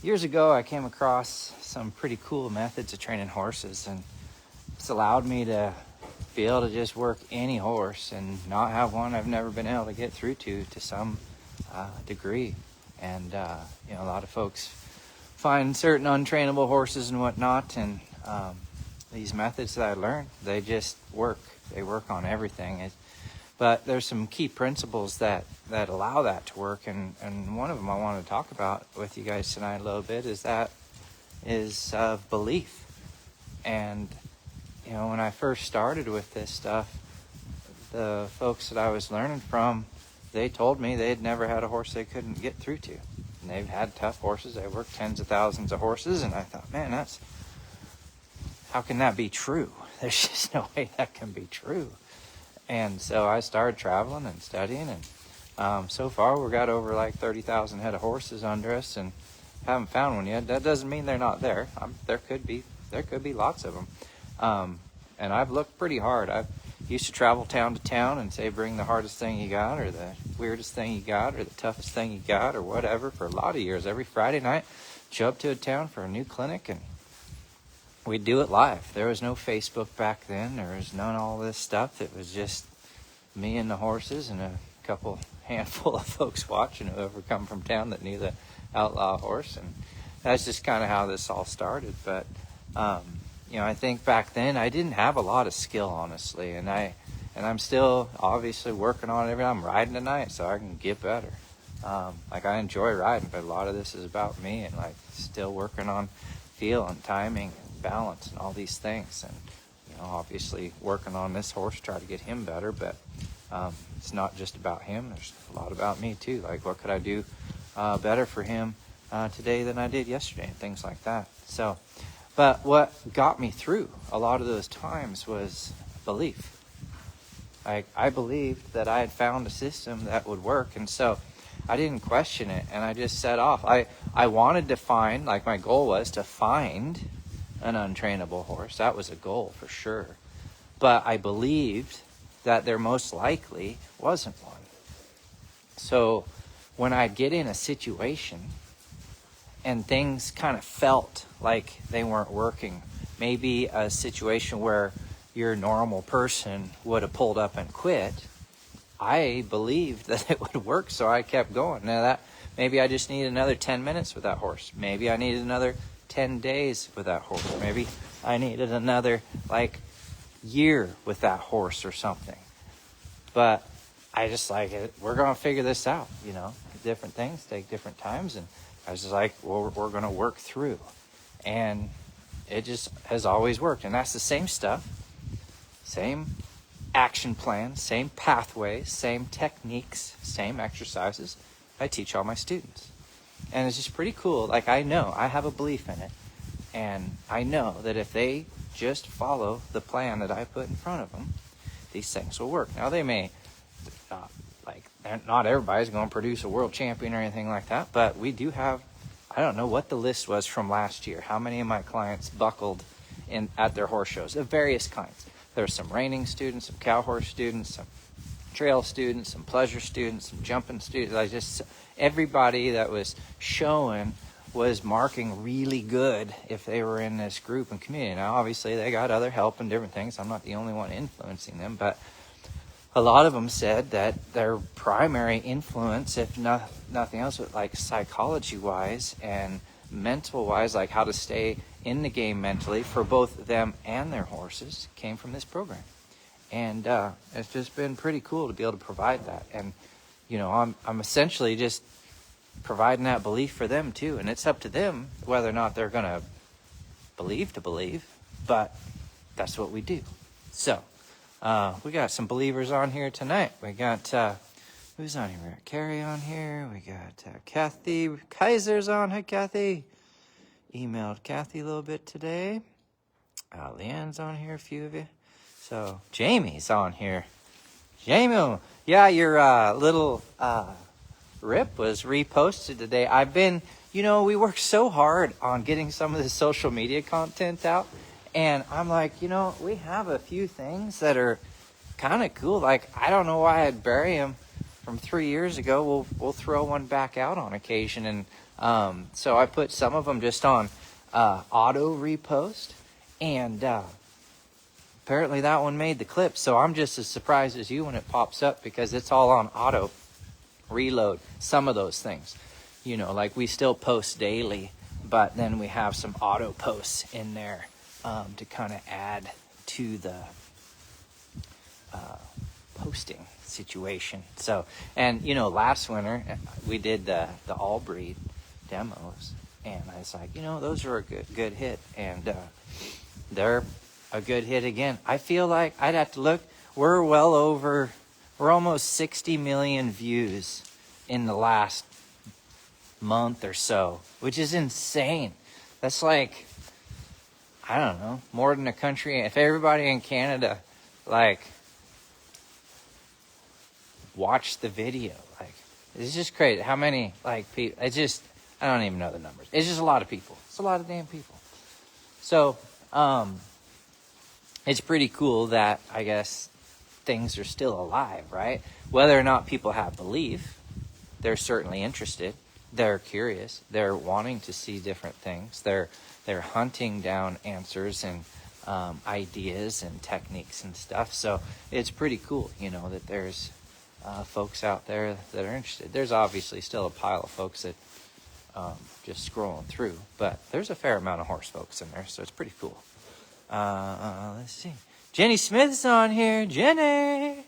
years ago, I came across some pretty cool methods of training horses, and it's allowed me to be able to just work any horse and not have one I've never been able to get through to some degree. And you know, a lot of folks find certain untrainable horses and whatnot, and these methods that I learned, they just work. They work on everything. But there's some key principles that allow that to work, and one of them I want to talk about with you guys tonight a little bit is belief. And you know, when I first started with this stuff, the folks that I was learning from, they told me they had never had a horse they couldn't get through to. And they've had tough horses. They worked tens of thousands of horses, and I thought, man, how can that be true? There's just no way that can be true. And so I started traveling and studying, and so far we've got over like 30,000 head of horses under us, and haven't found one yet. That doesn't mean they're not there. There could be lots of them. And I've looked pretty hard. I've used to travel town to town and say, bring the hardest thing you got, or the weirdest thing you got, or the toughest thing you got, or whatever, for a lot of years. Every Friday night, show up to a town for a new clinic, and we'd do it live. There was no Facebook back then. There was none of all this stuff. It was just me and the horses and a handful of folks watching, whoever come from town that knew the outlaw horse. And that's just kind of how this all started. But you know, I think back then I didn't have a lot of skill, honestly, and I'm still obviously working on it. I'm riding tonight so I can get better. Like, I enjoy riding, but a lot of this is about me, and like still working on feel and timing and balance and all these things. And you know, obviously working on this horse, try to get him better, but it's not just about him. There's a lot about me too. Like, what could I do better for him today than I did yesterday, and things like that. So, but what got me through a lot of those times was belief. I believed that I had found a system that would work, and so I didn't question it, and I just set off. I wanted to find, like, my goal was to find an untrainable horse. That was a goal for sure. But I believed that there most likely wasn't one. So when I'd get in a situation and things kind of felt like they weren't working, maybe a situation where your normal person would have pulled up and quit, I believed that it would work, so I kept going. Now, that maybe I just need another 10 minutes with that horse. Maybe I needed another 10 days with that horse. Maybe I needed another year with that horse or something. But I just we're going to figure this out, you know. Different things take different times, and I was just like, well, we're going to work through. And it just has always worked. And that's the same stuff, same action plan, same pathways, same techniques, same exercises I teach all my students. And it's just pretty cool. Like, I know, I have a belief in it. And I know that if they just follow the plan that I put in front of them, these things will work. Now, they may, not everybody's going to produce a world champion or anything like that, but we do have, I don't know what the list was from last year, how many of my clients buckled at their horse shows of various kinds. There's some reining students, some cow horse students, some trail students, some pleasure students, some jumping students. Everybody that was showing was marking really good if they were in this group and community. Now, obviously, they got other help and different things. I'm not the only one influencing them, but a lot of them said that their primary influence, if nothing else, like psychology-wise and mental-wise, like how to stay in the game mentally for both them and their horses, came from this program. And it's just been pretty cool to be able to provide that. And, you know, I'm essentially just providing that belief for them too. And it's up to them whether or not they're going to believe, but that's what we do. So, we got some believers on here tonight. We got, who's on here? We got Carrie on here. We got Kathy Kaiser's on. Hi, Kathy. Emailed Kathy a little bit today. Leanne's on here, a few of you. So, Jamie's on here. Jamie, yeah, your little rip was reposted today. I've been, you know, we worked so hard on getting some of the social media content out. And I'm like, you know, we have a few things that are kind of cool. Like, I don't know why I'd bury them from 3 years ago. We'll throw one back out on occasion. And So I put some of them just on auto repost, and apparently that one made the clip. So I'm just as surprised as you when it pops up, because it's all on auto reload. Some of those things, you know, like we still post daily, but then we have some auto posts in there to kind of add to the posting situation. So, and you know, last winter we did the all breed demos, and I was like, you know, those are a good hit, and they're a good hit again. I feel like I'd have to look. We're almost 60 million views in the last month or so, which is insane. That's like, I don't know, more than a country. If everybody in Canada like watched the video, like, it's just crazy how many like people. It's just, I don't even know the numbers. It's just a lot of people. It's a lot of damn people. So it's pretty cool that, I guess, things are still alive, right? Whether or not people have belief, they're certainly interested. They're curious. They're wanting to see different things. They're hunting down answers and ideas and techniques and stuff. So it's pretty cool, you know, that there's folks out there that are interested. There's obviously still a pile of folks that just scrolling through, but there's a fair amount of horse folks in there, so it's pretty cool. Let's see. Jenny Smith's on here. Jenny!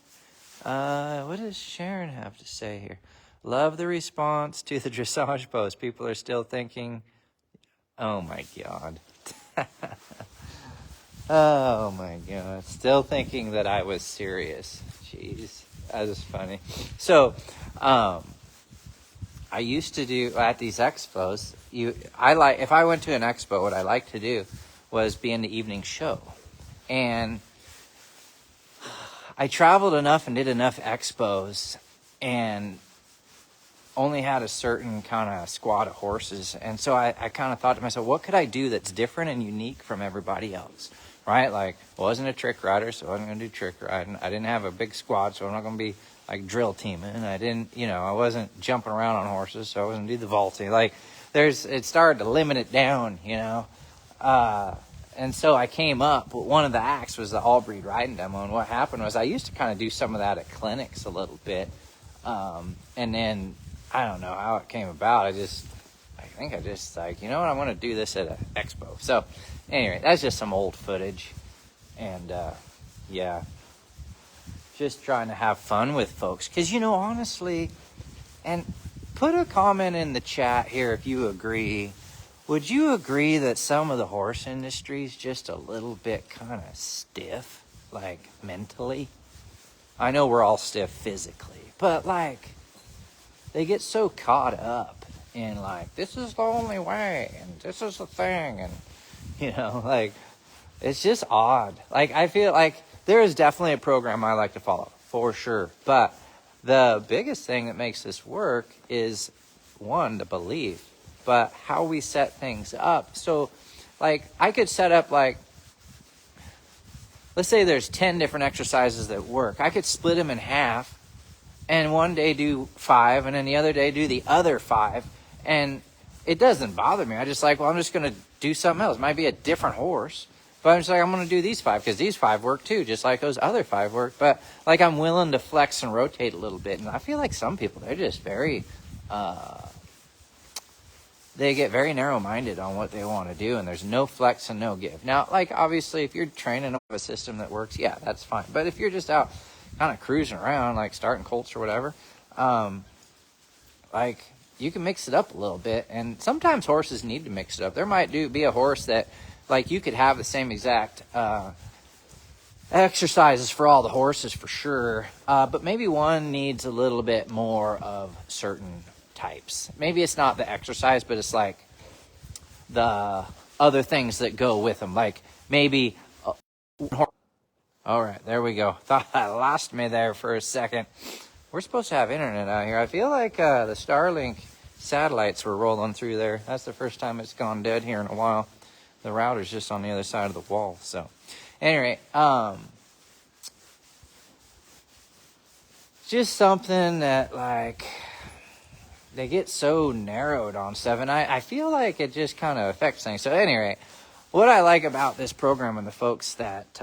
What does Sharon have to say here? Love the response to the dressage post. People are still thinking, oh my God. Oh my God. Still thinking that I was serious. Jeez, that is funny. So, I used to do at these expos, if I went to an expo, what I like to do was be in the evening show. And I traveled enough and did enough expos and only had a certain kind of squad of horses. And so I kind of thought to myself, what could I do that's different and unique from everybody else, right? Like, I wasn't a trick rider, so I wasn't going to do trick riding. I didn't have a big squad, so I'm not going to be like drill teaming. I didn't, you know, I wasn't jumping around on horses, so I wasn't do the vaulting. Like, it started to limit it down, you know. And so I came up, but one of the acts was the all breed riding demo. And what happened was I used to kind of do some of that at clinics a little bit. And then I don't know how it came about. I think I just like, you know what, I want to do this at an expo. So anyway, that's just some old footage. And yeah, just trying to have fun with folks. Because, you know, honestly, and put a comment in the chat here if you agree. Would you agree that some of the horse industry is just a little bit kind of stiff, like mentally? I know we're all stiff physically, but like they get so caught up in like, this is the only way and this is the thing, and you know, like it's just odd. Like I feel like there is definitely a program I like to follow for sure, but the biggest thing that makes this work is one, the belief, but how we set things up. So like I could set up like, let's say there's 10 different exercises that work. I could split them in half and one day do 5 and then the other day do the other 5. And it doesn't bother me. I just like, well, I'm just going to do something else. It might be a different horse, but I'm just like, I'm going to do these 5 because these 5 work too, just like those other 5 work. But like I'm willing to flex and rotate a little bit. And I feel like some people, they're just very, they get very narrow-minded on what they want to do, and there's no flex and no give. Now, like, obviously, if you're training a system that works, yeah, that's fine. But if you're just out kind of cruising around, like starting colts or whatever, like, you can mix it up a little bit. And sometimes horses need to mix it up. There might be a horse that, like, you could have the same exact exercises for all the horses for sure, but maybe one needs a little bit more of certain types. Maybe it's not the exercise, but it's like the other things that go with them. Like maybe all right, there we go. Thought I lost me there for a second. We're supposed to have internet out here. I feel like the Starlink satellites were rolling through there. That's the first time it's gone dead here in a while. The router's just on the other side of the wall. So anyway, just something that like they get so narrowed on stuff, and I feel like it just kind of affects things. So anyway, what I like about this program and the folks that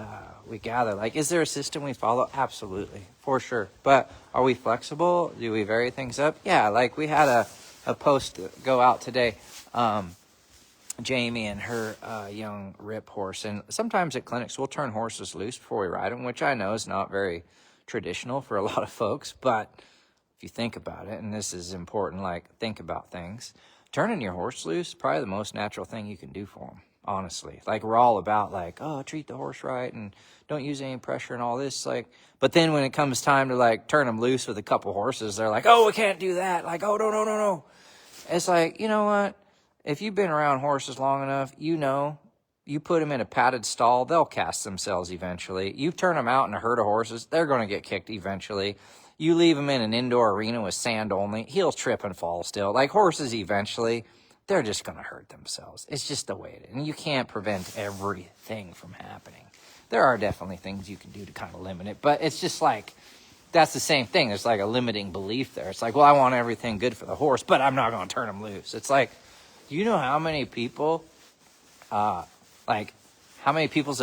we gather, like, is there a system we follow? Absolutely, for sure. But are we flexible? Do we vary things up? Yeah, like we had a post go out today, Jamie and her young rip horse. And sometimes at clinics, we'll turn horses loose before we ride them, which I know is not very traditional for a lot of folks. But if you think about it, and this is important, like, think about things. Turning your horse loose is probably the most natural thing you can do for them. Honestly, like, we're all about like, oh, treat the horse right and don't use any pressure and all this, like, but then when it comes time to like turn them loose with a couple horses, they're like, oh, we can't do that. Like, oh, no. It's like, you know what? If you've been around horses long enough, you put them in a padded stall, they'll cast themselves eventually. You turn them out in a herd of horses, they're going to get kicked eventually. You leave them in an indoor arena with sand only, he'll trip and fall still. Like, horses eventually, they're just going to hurt themselves. It's just the way it is. And you can't prevent everything from happening. There are definitely things you can do to kind of limit it, but it's just like, that's the same thing. There's like a limiting belief there. It's like, well, I want everything good for the horse, but I'm not going to turn him loose. It's like, do you know how many people, how many people's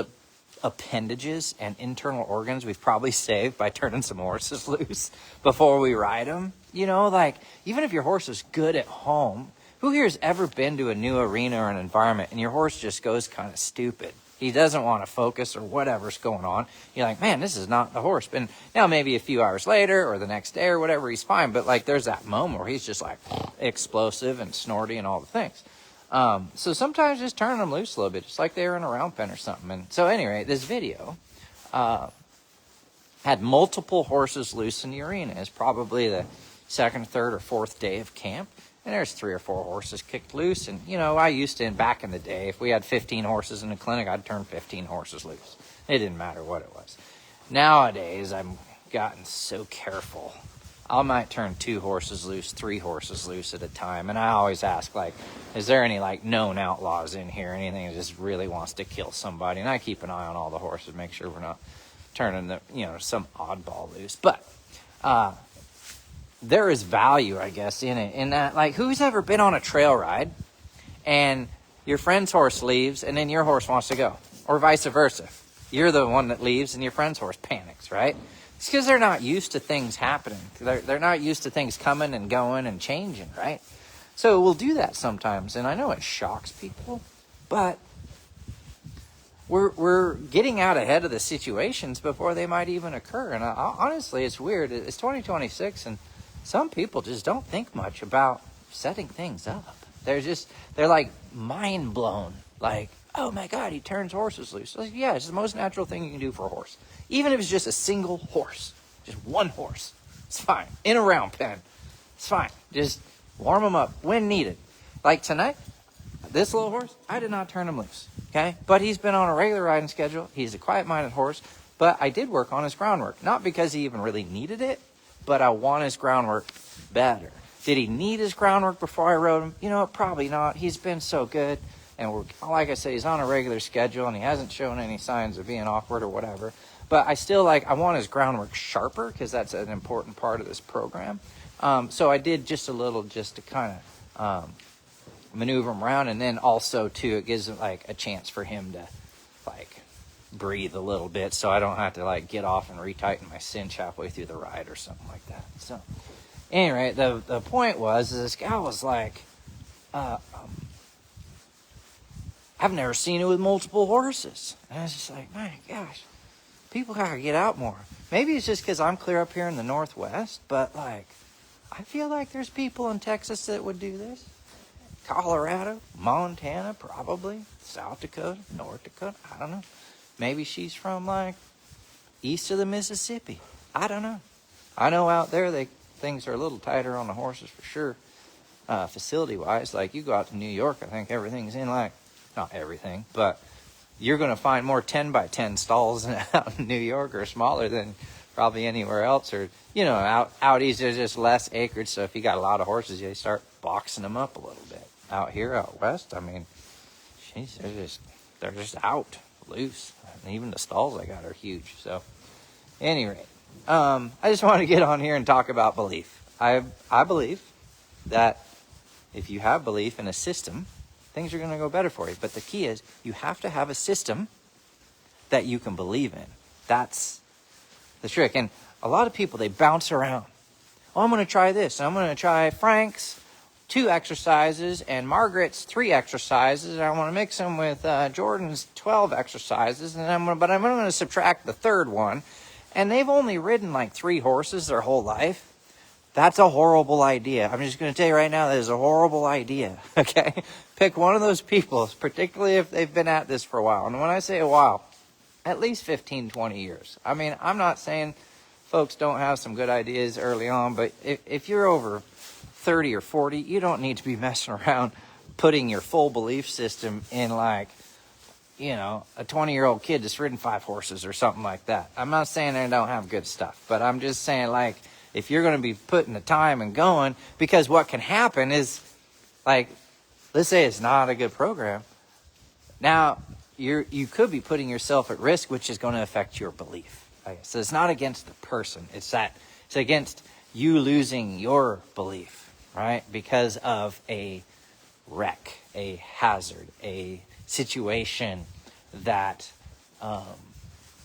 appendages and internal organs we've probably saved by turning some horses loose before we ride them? You know, like, even if your horse is good at home, who here has ever been to a new arena or an environment and your horse just goes kind of stupid? He doesn't want to focus or whatever's going on. You're like, man, this is not the horse. And now maybe a few hours later or the next day or whatever, he's fine. But like, there's that moment where he's just like explosive and snorty and all the things. So sometimes just turn them loose a little bit, just like they were in a round pen or something. And so anyway, this video had multiple horses loose in the arena. It's probably the second, third, or fourth day of camp. And there's 3 or 4 horses kicked loose. And, you know, I used to, back in the day, if we had 15 horses in the clinic, I'd turn 15 horses loose. It didn't matter what it was. Nowadays, I've gotten so careful. I might turn 2 horses loose, 3 horses loose at a time. And I always ask, like, is there any, like, known outlaws in here? Anything that just really wants to kill somebody? And I keep an eye on all the horses, make sure we're not turning some oddball loose. But, there is value, I guess, in it. In that, like, who's ever been on a trail ride and your friend's horse leaves and then your horse wants to go? Or vice versa. You're the one that leaves and your friend's horse panics, right? It's because they're not used to things happening. They're not used to things coming and going and changing, right? So we'll do that sometimes. And I know it shocks people, but we're getting out ahead of the situations before they might even occur. And honestly, it's weird. It's 2026 and some people just don't think much about setting things up. They're like mind blown. Like, oh my God, he turns horses loose. Like, yeah, it's the most natural thing you can do for a horse. Even if it's just a single horse, just one horse, it's fine. In a round pen, it's fine. Just warm them up when needed. Like tonight, this little horse, I did not turn him loose, okay? But he's been on a regular riding schedule. He's a quiet-minded horse, but I did work on his groundwork. Not because he even really needed it, but I want his groundwork better. Did he need his groundwork before I rode him? You know, probably not. He's been so good. And like I say, he's on a regular schedule and he hasn't shown any signs of being awkward or whatever. But I want his groundwork sharper because that's an important part of this program. So I did just a little just to kind of maneuver him around. And then also, too, it gives like a chance for him to like breathe a little bit so I don't have to like get off and retighten my cinch halfway through the ride or something like that. So anyway, the point was this guy was like, I've never seen it with multiple horses. And I was just like, my gosh, people gotta get out more. Maybe it's just because I'm clear up here in the Northwest, but like, I feel like there's people in Texas that would do this. Colorado, Montana, probably, South Dakota, North Dakota, I don't know. Maybe she's from, like, east of the Mississippi. I don't know. I know out there things are a little tighter on the horses for sure, facility-wise. Like, you go out to New York, I think everything's in, like, not everything, but you're going to find more 10-by-10 stalls out in New York or smaller than probably anywhere else. Or, you know, out east, there's just less acreage, so if you got a lot of horses, you start boxing them up a little bit. Out here, out west, I mean, geez, they're just out, loose. And even the stalls I got are huge. So, anyway, I just want to get on here and talk about belief. I believe that if you have belief in a system, things are going to go better for you. But the key is you have to have a system that you can believe in. That's the trick. And a lot of people, they bounce around. Oh, I'm going to try this. I'm going to try Frank's 2 exercises and Margaret's 3 exercises. And I want to mix them with Jordan's 12 exercises. And I'm going to subtract the 3rd one. And they've only ridden like 3 horses their whole life. That's a horrible idea. I'm just going to tell you right now, that is a horrible idea. Okay? Pick one of those people, particularly if they've been at this for a while. And when I say a while, at least 15, 20 years. I mean, I'm not saying folks don't have some good ideas early on, but if you're over 30 or 40, you don't need to be messing around putting your full belief system in like, you know, a 20-year-old kid that's ridden 5 horses or something like that. I'm not saying they don't have good stuff, but I'm just saying, like, if you're going to be putting the time and going, because what can happen is, like, let's say it's not a good program. Now, you could be putting yourself at risk, which is going to affect your belief. So it's not against the person. It's against you losing your belief, right? Because of a wreck, a hazard, a situation that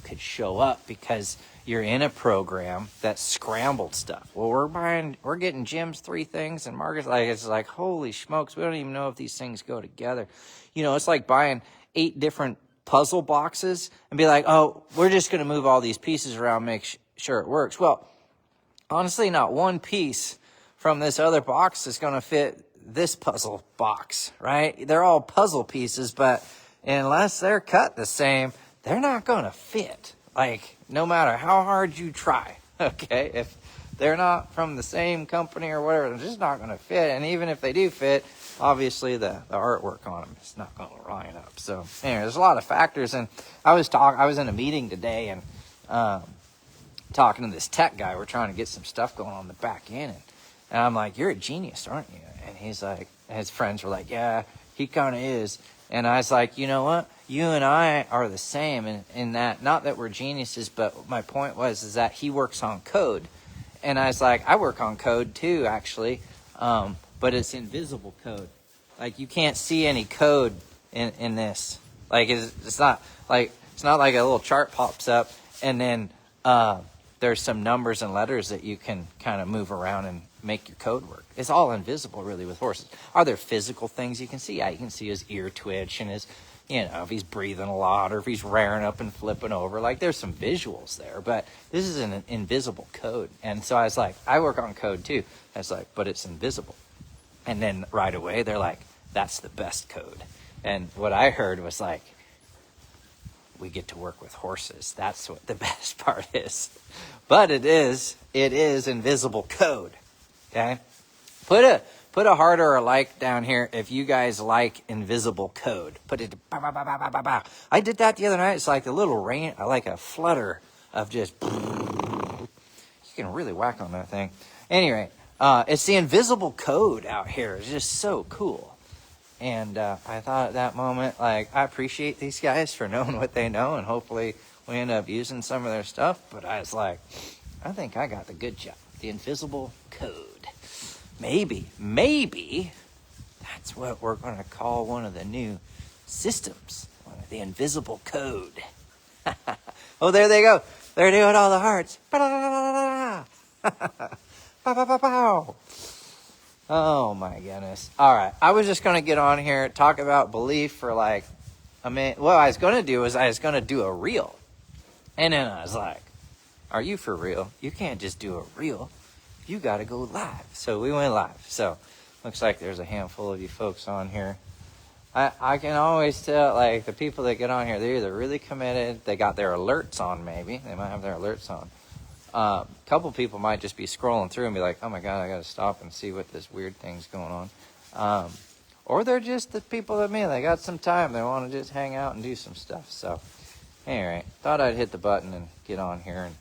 could show up because you're in a program that scrambled stuff. Well, we're getting Jim's 3 things, and Margaret's like, it's like, holy smokes, we don't even know if these things go together. You know, it's like buying 8 different puzzle boxes and be like, oh, we're just going to move all these pieces around, make sure it works. Well, honestly, not one piece from this other box is going to fit this puzzle box, right? They're all puzzle pieces, but unless they're cut the same, they're not going to fit. Like, no matter how hard you try, okay? If they're not from the same company or whatever, they're just not going to fit. And even if they do fit, obviously the artwork on them is not going to line up. So anyway, there's a lot of factors. And I was in a meeting today and talking to this tech guy. We're trying to get some stuff going on the back end. And I'm like, you're a genius, aren't you? And he's like, his friends were like, yeah, he kind of is. And I was like, you know what? You and I are the same in that, not that we're geniuses, but my point is that he works on code. And I was like, I work on code too, actually. But it's invisible code. Like, you can't see any code in this. Like, it's not like a little chart pops up and then there's some numbers and letters that you can kind of move around and make your code work. It's all invisible, really, with horses. Are there physical things you can see? Yeah, you can see his ear twitch and his, you know, if he's breathing a lot or if he's rearing up and flipping over. Like, there's some visuals there, but this is an invisible code. And so I was like, I work on code too. I was like, but it's invisible. And then right away, they're like, that's the best code. And what I heard was like, we get to work with horses. That's what the best part is. But it is invisible code. Okay? Put a heart or a like down here if you guys like invisible code. Put it, bow, bow, bow, bow, bow, bow, bow. I did that the other night. It's like a little rain, like a flutter of just, you can really whack on that thing. Anyway, it's the invisible code out here. It's just so cool. And I thought at that moment, like, I appreciate these guys for knowing what they know, and hopefully we end up using some of their stuff. But I was like, I think I got the good job. The invisible code. Maybe that's what we're going to call one of the new systems. The invisible code. Oh, there they go. They're doing all the hearts. Oh my goodness. All right. I was just going to get on here, talk about belief for like a minute. What I was going to do is I was going to do a reel. And then I was like, are you for real? You can't just do a reel. You got to go live. So we went live. So looks like there's a handful of you folks on here. I can always tell, like, the people that get on here, they're either really committed, they got their alerts on maybe. They might have their alerts on. A couple people might just be scrolling through and be like, oh my God, I got to stop and see what this weird thing's going on. Or they're just the people that me. They got some time. They want to just hang out and do some stuff. So anyway, thought I'd hit the button and get on here. And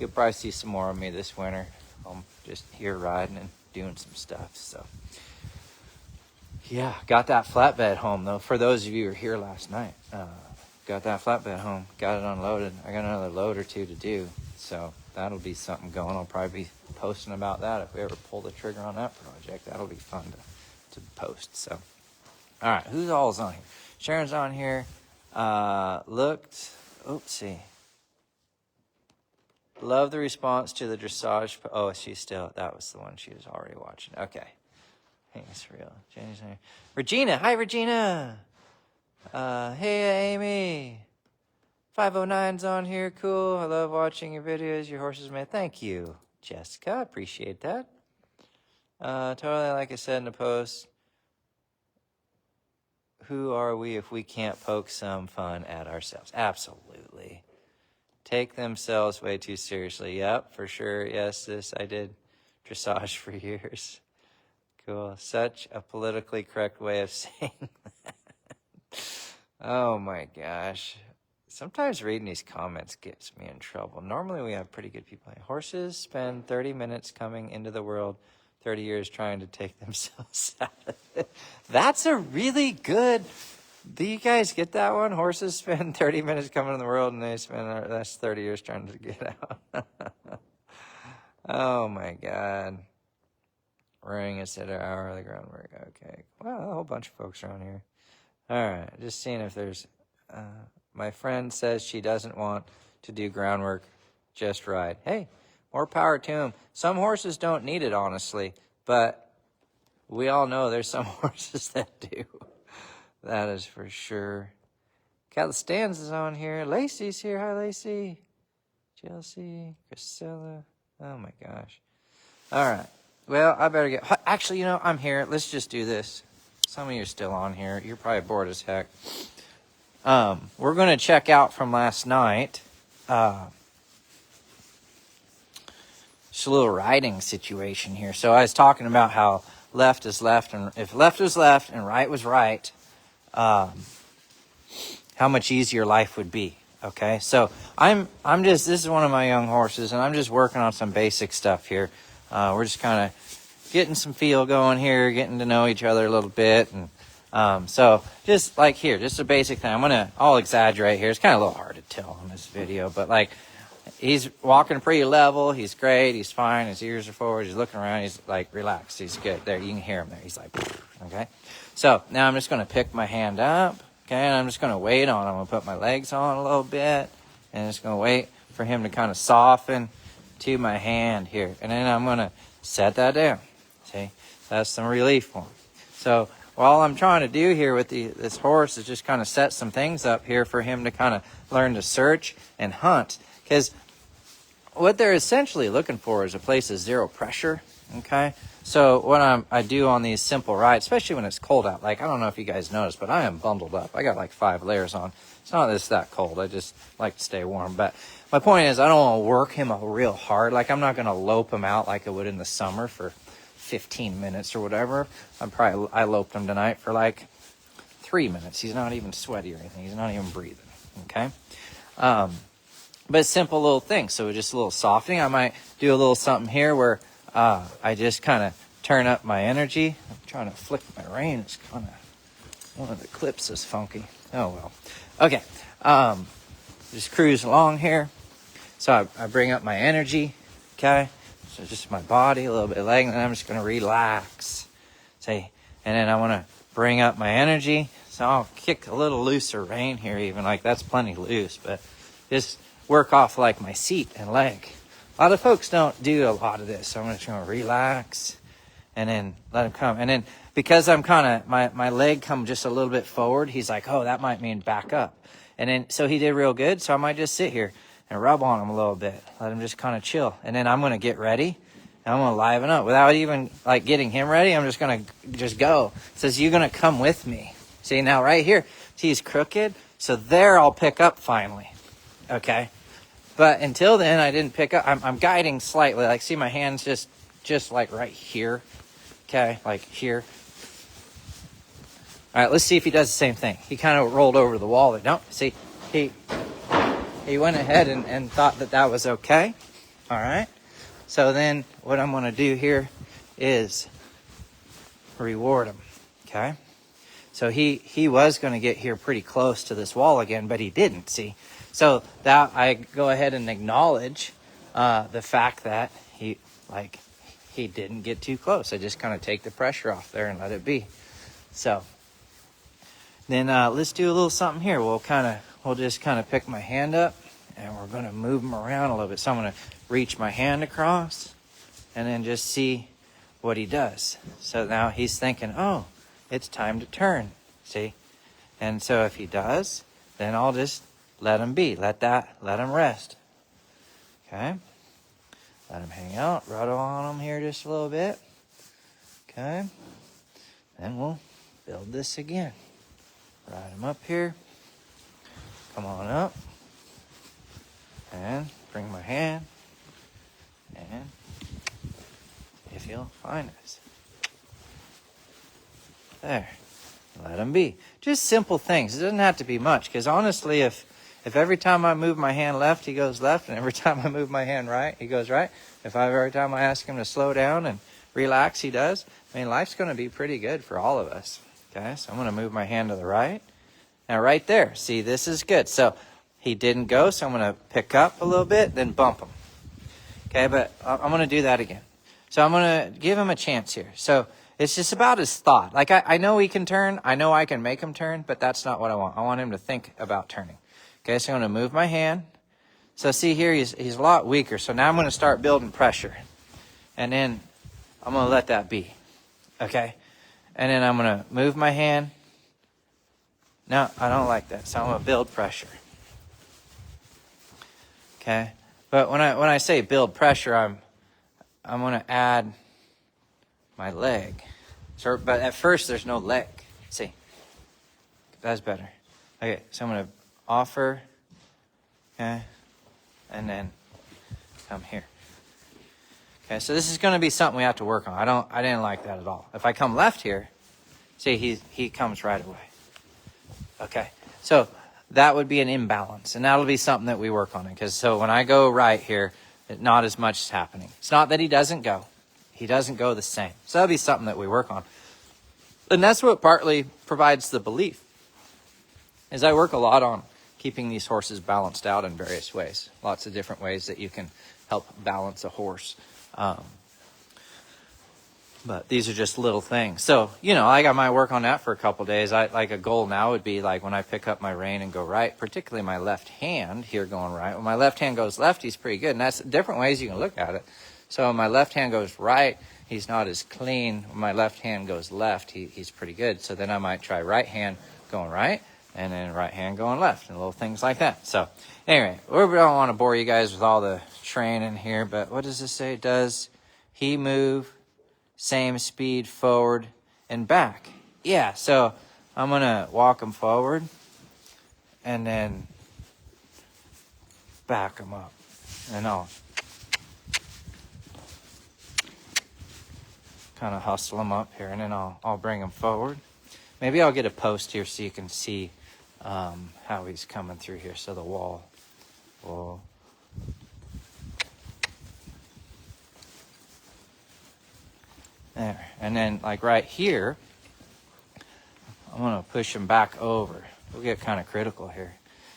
you'll probably see some more of me this winter. I'm just here riding and doing some stuff. So yeah, got that flatbed home though. For those of you who were here last night, got that flatbed home, got it unloaded. I got another load or two to do. So that'll be something going. I'll probably be posting about that if we ever pull the trigger on that project. That'll be fun to post. So, all right, who's all's on here? Sharon's on here. Oopsie. Love the response to the dressage. Oh, she's still, that was the one she was already watching. Okay. Thanks, real. Jenny's on here. Regina. Hi, Regina. Hey, Amy. 509's on here. Cool. I love watching your videos. Your horses, man. Thank you, Jessica. Appreciate that. Totally, like I said in the post, who are we if we can't poke some fun at ourselves? Absolutely. Take themselves way too seriously. Yep, for sure. Yes, I did dressage for years. Cool. Such a politically correct way of saying that. Oh my gosh. Sometimes reading these comments gets me in trouble. Normally we have pretty good people. Horses spend 30 minutes coming into the world, 30 years trying to take themselves out of it. That's a really good... Do you guys get that one? Horses spend 30 minutes coming in the world and they spend that's 30 years trying to get out. Oh my God. Ring instead of hour of the groundwork. Okay. Well, a whole bunch of folks around here. All right. Just seeing if there's... my friend says she doesn't want to do groundwork, just ride. Hey, more power to him. Some horses don't need it, honestly, but we all know there's some horses that do. That is for sure. Calistan's is on here. Lacey's here. Hi, Lacey. Chelsea, Priscilla. Oh, my gosh. All right. Well, I better get... Actually, you know, I'm here. Let's just do this. Some of you are still on here. You're probably bored as heck. We're going to check out from last night. Just a little riding situation here. So I was talking about how left is left, and if left was left and right was right, how much easier life would be. Okay, so this is one of my young horses, and I'm just working on some basic stuff here. We're just kind of getting some feel going here, getting to know each other a little bit, and so just like here, just a basic thing. I'll exaggerate here. It's kind of a little hard to tell in this video, but like he's walking pretty level. He's great. He's fine. His ears are forward. He's looking around. He's like relaxed. He's good. There, you can hear him there. He's like, okay. So now I'm just going to pick my hand up. Okay, and I'm just going to wait on him. I'm going to put my legs on a little bit, and just going to wait for him to kind of soften to my hand here. And then I'm going to set that down. See, that's some relief for him. So all I'm trying to do here with this horse is just kind of set some things up here for him to kind of learn to search and hunt. Because what they're essentially looking for is a place of zero pressure, okay? So what I do on these simple rides, especially when it's cold out, like I don't know if you guys noticed, but I am bundled up. I got like 5 layers on. It's not that it's that cold. I just like to stay warm. But my point is I don't want to work him real hard. Like I'm not going to lope him out like I would in the summer for 15 minutes or whatever. I loped him tonight for like 3 minutes. He's not even sweaty or anything. He's not even breathing, okay? But simple little things. So just a little softening. I might do a little something here where I just kind of turn up my energy. I'm trying to flick my rein. It's kind of, one of the clips is funky. Oh, well. Okay. Just cruise along here. So I bring up my energy. Okay. So just my body, a little bit of leg, and then I'm just going to relax. See? And then I want to bring up my energy. So I'll kick a little looser rein here even. Like that's plenty loose. But just work off like my seat and leg. A lot of folks don't do a lot of this, so I'm just going to relax and then let him come. And then because I'm kind of, my leg come just a little bit forward, he's like, oh, that might mean back up. And then, so he did real good, so I might just sit here and rub on him a little bit. Let him just kind of chill. And then I'm going to get ready, and I'm going to liven up. Without even, like, getting him ready, I'm just going to just go. It says, you're going to come with me. See, now right here, see, he's crooked, so there I'll pick up finally, okay? But until then, I didn't pick up. I'm guiding slightly. Like, see, my hand's just like right here. Okay, like here. All right, let's see if he does the same thing. He kind of rolled over the wall. No, see, he went ahead and thought that was okay. All right. So then what I'm going to do here is reward him. Okay. So he was going to get here pretty close to this wall again, but he didn't, see. So that I go ahead and acknowledge the fact that he didn't get too close. I just kind of take the pressure off there and let it be. So then let's do a little something here. We'll just kind of pick my hand up, and we're going to move him around a little bit. So I'm going to reach my hand across and then just see what he does. So now he's thinking, oh, it's time to turn. See? And so if he does, then I'll just let him be. Let him rest. Okay? Let him hang out. Ruther on him here just a little bit. Okay? Then we'll build this again. Ride him up here. Come on up. And bring my hand. And if you'll find us. There. Let him be. Just simple things. It doesn't have to be much. Because honestly, if every time I move my hand left, he goes left. And every time I move my hand right, he goes right. Every time I ask him to slow down and relax, he does. I mean, life's going to be pretty good for all of us. Okay, so I'm going to move my hand to the right. Now right there. See, this is good. So he didn't go, so I'm going to pick up a little bit, then bump him. Okay, but I'm going to do that again. So I'm going to give him a chance here. So it's just about his thought. Like, I know he can turn. I know I can make him turn, but that's not what I want. I want him to think about turning. Okay, so I'm going to move my hand. So see here, he's a lot weaker. So now I'm going to start building pressure. And then I'm going to let that be. Okay? And then I'm going to move my hand. No, I don't like that. So I'm going to build pressure. Okay? But when I say build pressure, I'm going to add my leg. So, but at first, there's no leg. See? That's better. Okay, so I'm going to offer. Okay? And then come here. Okay, so this is going to be something we have to work on. I didn't like that at all. If I come left here, see, he comes right away. Okay, so that would be an imbalance, and that'll be something that we work on. Because so when I go right here, not as much is happening. It's not that he doesn't go. He doesn't go the same. So that'll be something that we work on. And that's what partly provides the belief. Is I work a lot on keeping these horses balanced out in various ways. Lots of different ways that you can help balance a horse. But these are just little things. So, I might work on that for a couple days. Like a goal now would be like when I pick up my rein and go right, particularly my left hand here going right. When my left hand goes left, he's pretty good. And that's different ways you can look at it. So when my left hand goes right, he's not as clean. When my left hand goes left, he's pretty good. So then I might try right hand going right, and then right hand going left, and little things like that. So anyway, we don't want to bore you guys with all the training here, but what does this say? Does he move same speed forward and back? Yeah, so I'm going to walk him forward and then back him up. And I'll kind of hustle him up here, and then I'll bring him forward. Maybe I'll get a post here so you can see how he's coming through here. So the wall will... There. And then, like right here, I'm going to push him back over. We'll get kind of critical here.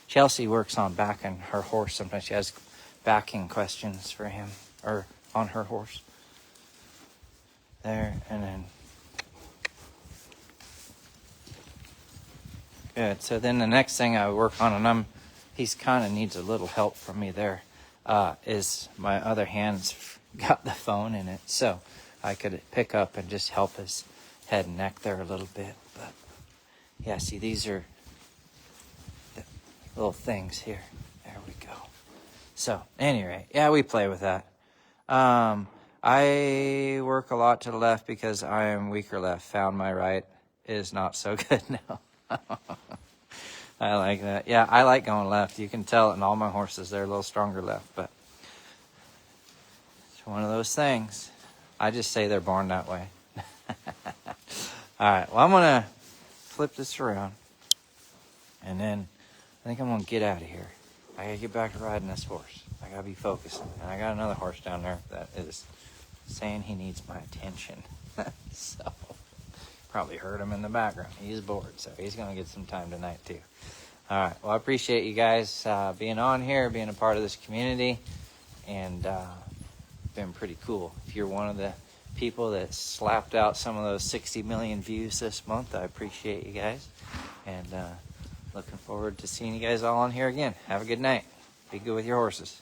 Chelsea works on backing her horse. Sometimes she has backing questions for him, or on her horse. There, and then... Good. So then the next thing I work on, and he's kind of needs a little help from me there, is my other hand's got the phone in it. So I could pick up and just help his head and neck there a little bit. But yeah, see, these are the little things here. There we go. So anyway, yeah, we play with that. I work a lot to the left because I am weaker left. Found my right is not so good now. I like that. Yeah, I like going left. You can tell it in all my horses. They're a little stronger left, but it's one of those things. I just say they're born that way. All right, well, I'm going to flip this around, and then I think I'm going to get out of here. I got to get back to riding this horse. I got to be focusing. And I got another horse down there that is saying he needs my attention. So, probably heard him in the background. He's bored, so he's going to get some time tonight, too. All right, well, I appreciate you guys being on here, being a part of this community. and been pretty cool. If you're one of the people that slapped out some of those 60 million views this month, I appreciate you guys, and looking forward to seeing you guys all on here again. Have a good night. Be good with your horses.